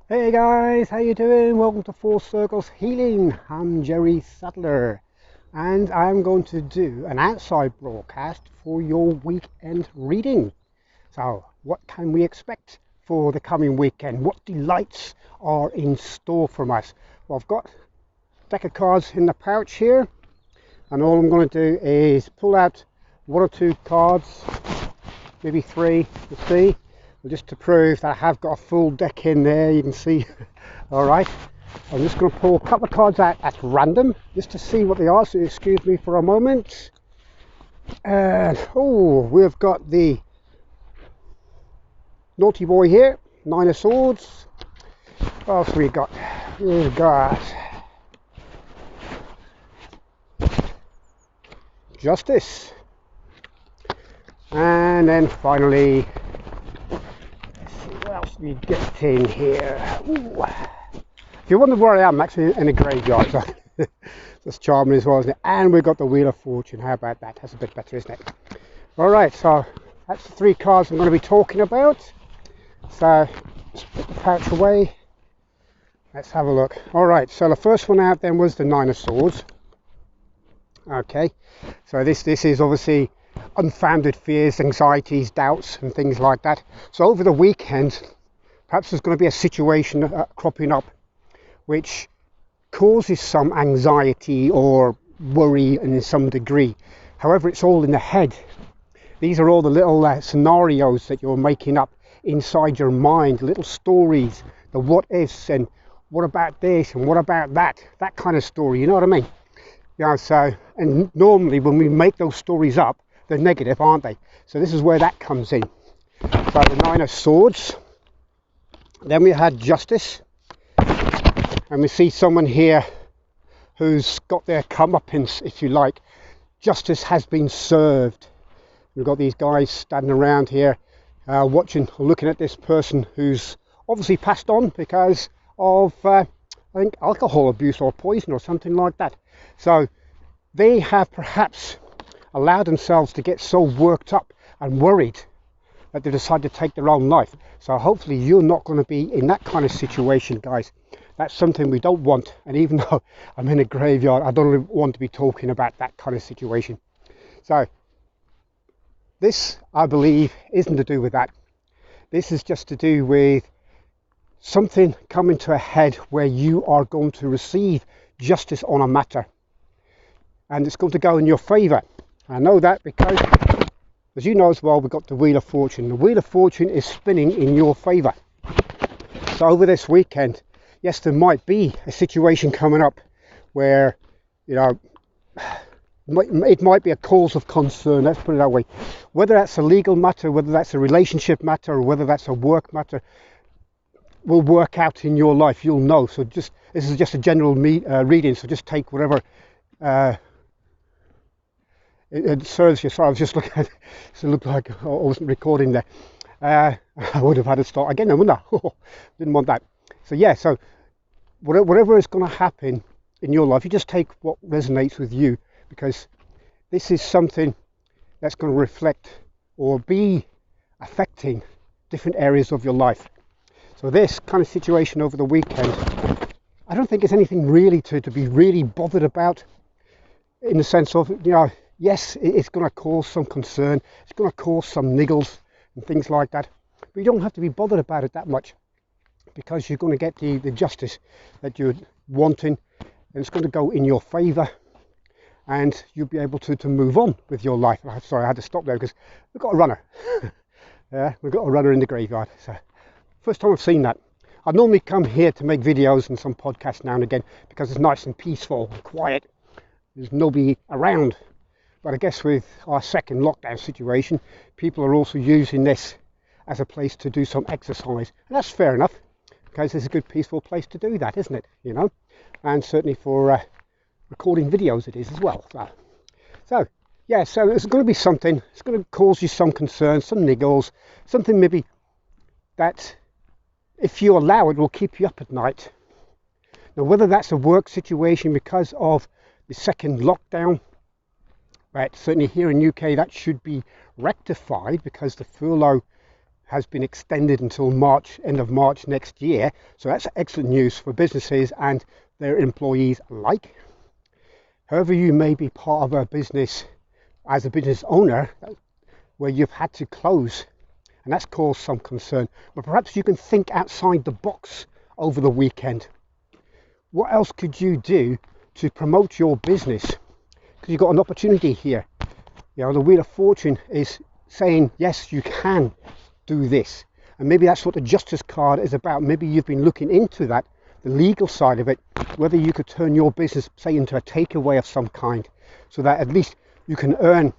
Hey guys, how you doing? Welcome to Four Circles Healing. I'm Jerry Sadler, and I'm going to do an outside broadcast for your weekend reading. So, what can we expect for the coming weekend? What delights are in store from us? Well, I've got a deck of cards in the pouch here, and all I'm going to do is pull out one or two cards, maybe three, we'll see. Just to prove that I have got a full deck in there, you can see. All right, I'm just going to pull a couple of cards out at random just to see what they are, so excuse me for a moment. And we've got the naughty boy here, Nine of Swords. What else we got? We've got Justice, and then finally, what else we get in here? Ooh. If you wonder where I am, actually in a graveyard, so that's charming as well, isn't it? And we've got the Wheel of Fortune. How about that? That's a bit better, isn't it? All right, so that's the three cards I'm going to be talking about. So let's put the pouch away. Let's have a look. All right, so the first one out then was the Nine of Swords. Okay, so this is obviously unfounded fears, anxieties, doubts and things like that. So over the weekend, perhaps there's going to be a situation cropping up which causes some anxiety or worry in some degree. However, it's all in the head. These are all the little scenarios that you're making up inside your mind, little stories, the what ifs and what about this and what about that kind of story, you know what I mean? Yeah, so, and normally when we make those stories up, they're negative, aren't they? So this is where that comes in. So the Nine of Swords. Then we had Justice. And we see someone here who's got their comeuppance, if you like. Justice has been served. We've got these guys standing around here watching, looking at this person who's obviously passed on because of, I think, alcohol abuse or poison or something like that. So they have perhaps allowed themselves to get so worked up and worried that they decide to take their own life. So hopefully you're not going to be in that kind of situation, guys. That's something we don't want. And even though I'm in a graveyard, I don't really want to be talking about that kind of situation. So this, I believe, isn't to do with that. This is just to do with something coming to a head where you are going to receive justice on a matter. And it's going to go in your favour. I know that because, as you know as well, we've got the Wheel of Fortune. The Wheel of Fortune is spinning in your favour. So over this weekend, yes, there might be a situation coming up where, you know, it might be a cause of concern, let's put it that way. Whether that's a legal matter, whether that's a relationship matter, or whether that's a work matter, will work out in your life, you'll know. So this is just a general reading, so just take whatever it serves you. Sorry, I was just looking at it, so it looked like I wasn't recording there. I would have had to start again, wouldn't I? Didn't want that. So yeah, so whatever is going to happen in your life, you just take what resonates with you, because this is something that's going to reflect or be affecting different areas of your life. So this kind of situation over the weekend, I don't think it's anything really to be really bothered about, in the sense of, you know, yes, it's going to cause some concern, it's going to cause some niggles and things like that, but you don't have to be bothered about it that much, because you're going to get the justice that you're wanting, and it's going to go in your favour, and you'll be able to move on with your life. Sorry, I had to stop there because we've got a runner. Yeah, we've got a runner in the graveyard. So first time I've seen that. I normally come here to make videos and some podcasts now and again because it's nice and peaceful and quiet. There's nobody around. But I guess with our second lockdown situation, people are also using this as a place to do some exercise. And that's fair enough, because it's a good peaceful place to do that, isn't it? You know, and certainly for recording videos it is as well. So yeah, so there's going to be something, it's going to cause you some concern, some niggles, something maybe that, if you allow it, will keep you up at night. Now, whether that's a work situation because of the second lockdown, but certainly here in UK that should be rectified, because the furlough has been extended until March, end of March next year. So that's excellent news for businesses and their employees alike. However, you may be part of a business as a business owner where you've had to close, and that's caused some concern. But perhaps you can think outside the box over the weekend. What else could you do to promote your business? Because you've got an opportunity here. You know, the Wheel of Fortune is saying, yes, you can do this. And maybe that's what the Justice card is about. Maybe you've been looking into that, the legal side of it, whether you could turn your business, say, into a takeaway of some kind, so that at least you can earn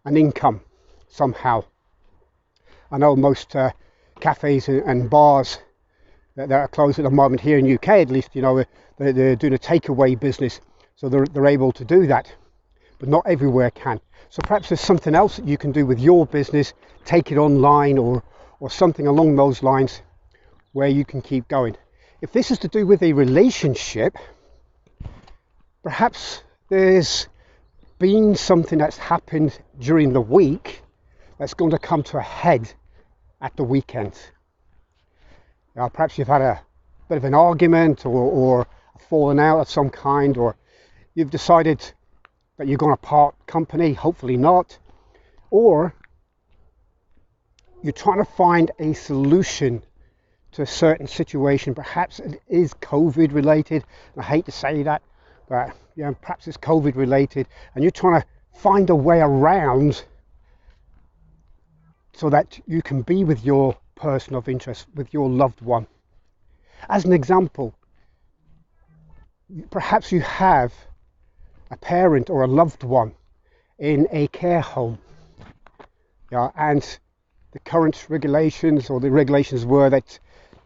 an income somehow. I know most cafes and bars that are closed at the moment here in the UK, at least, you know, they're doing a takeaway business, so they're able to do that, but not everywhere can. So perhaps there's something else that you can do with your business, take it online or something along those lines where you can keep going. If this is to do with a relationship, perhaps there's been something that's happened during the week that's going to come to a head at the weekend. Perhaps you've had a bit of an argument or a falling out of some kind, or you've decided that you're going to part company, hopefully not, or you're trying to find a solution to a certain situation. Perhaps it is COVID related. I hate to say that, but you know, perhaps it's COVID related, and you're trying to find a way around so that you can be with your person of interest, with your loved one. As an example, perhaps you have a parent or a loved one in a care home, and the current regulations, or the regulations were that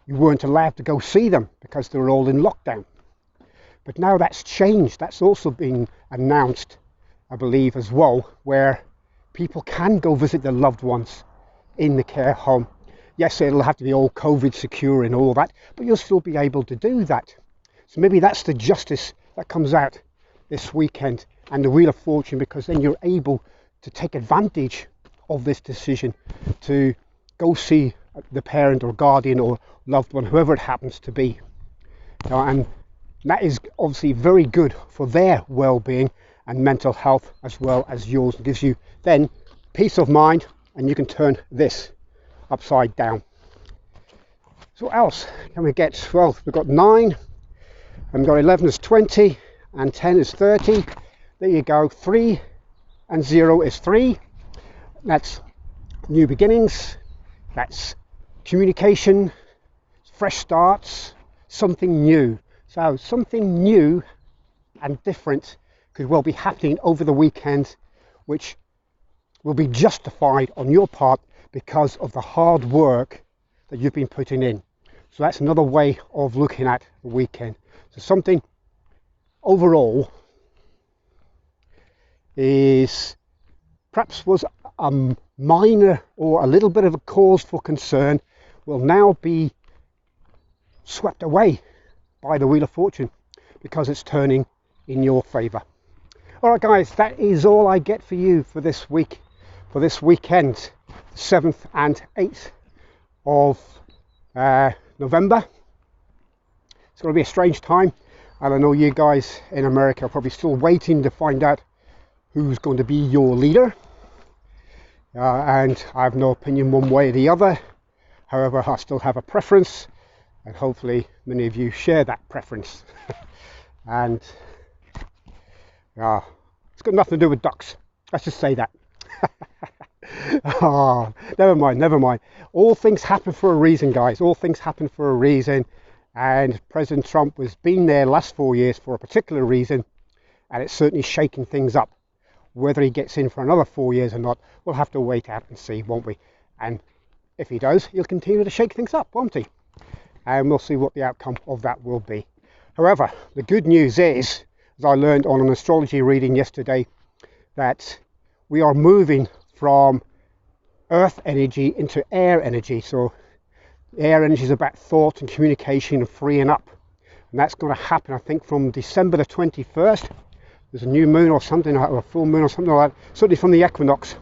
you weren't allowed to go see them because they were all in lockdown. But now that's changed. That's also been announced, I believe, as well, where people can go visit their loved ones in the care home. Yes, it'll have to be all COVID secure and all that, but you'll still be able to do that. So maybe that's the justice that comes out this weekend, and the Wheel of Fortune, because then you're able to take advantage of this decision to go see the parent or guardian or loved one, whoever it happens to be. And that is obviously very good for their well-being and mental health as well as yours. It gives you then peace of mind, and you can turn this upside down. So what else can we get? Well, we've got 9, and we've got 11 is 20, and 10 is 30. There you go. 3 and 0 is 3. That's new beginnings. That's communication, fresh starts, something new. So something new and different could well be happening over the weekend, which will be justified on your part because of the hard work that you've been putting in. So that's another way of looking at the weekend. So something overall is perhaps was a minor or a little bit of a cause for concern will now be swept away by the Wheel of Fortune because it's turning in your favor. All right, guys, that is all I get for you for this week, for this weekend, 7th and 8th of November. It's going to be a strange time, and I know you guys in America are probably still waiting to find out who's going to be your leader, and I have no opinion one way or the other. However, I still have a preference, and hopefully many of you share that preference. And it's got nothing to do with ducks, let's just say that. Oh, never mind. All things happen for a reason, guys. All things happen for a reason, and President Trump has been there last 4 years for a particular reason, and it's certainly shaking things up. Whether he gets in for another 4 years or not, we'll have to wait out and see, won't we? And if he does, he'll continue to shake things up, won't he? And we'll see what the outcome of that will be. However, the good news is, as I learned on an astrology reading yesterday, that we are moving from earth energy into air energy. So air energy is about thought and communication and freeing up, and that's going to happen, I think, from December the 21st. There's a new moon or something, or a full moon or something like that, certainly from the equinox,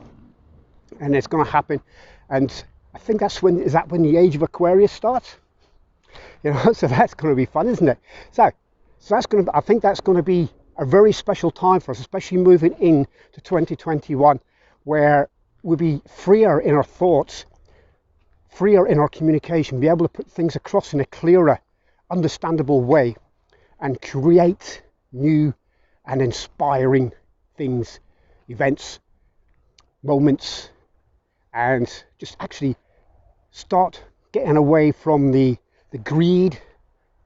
and it's going to happen. And I think is that when the age of Aquarius starts? You know, so that's going to be fun, isn't it? So that's going to, I think that's going to be a very special time for us, especially moving into 2021, where we'll be freer in our thoughts, freer in our communication, be able to put things across in a clearer, understandable way, and create new and inspiring things, events, moments, and just actually start getting away from the greed,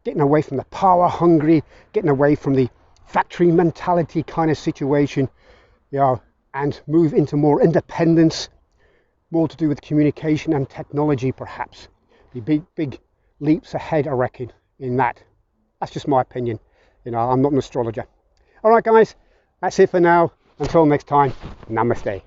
getting away from the power hungry, getting away from the factory mentality kind of situation, you know, and move into more independence, more to do with communication and technology, perhaps. The big leaps ahead, I reckon, in that. That's just my opinion. You know, I'm not an astrologer. All right, guys, that's it for now. Until next time, namaste.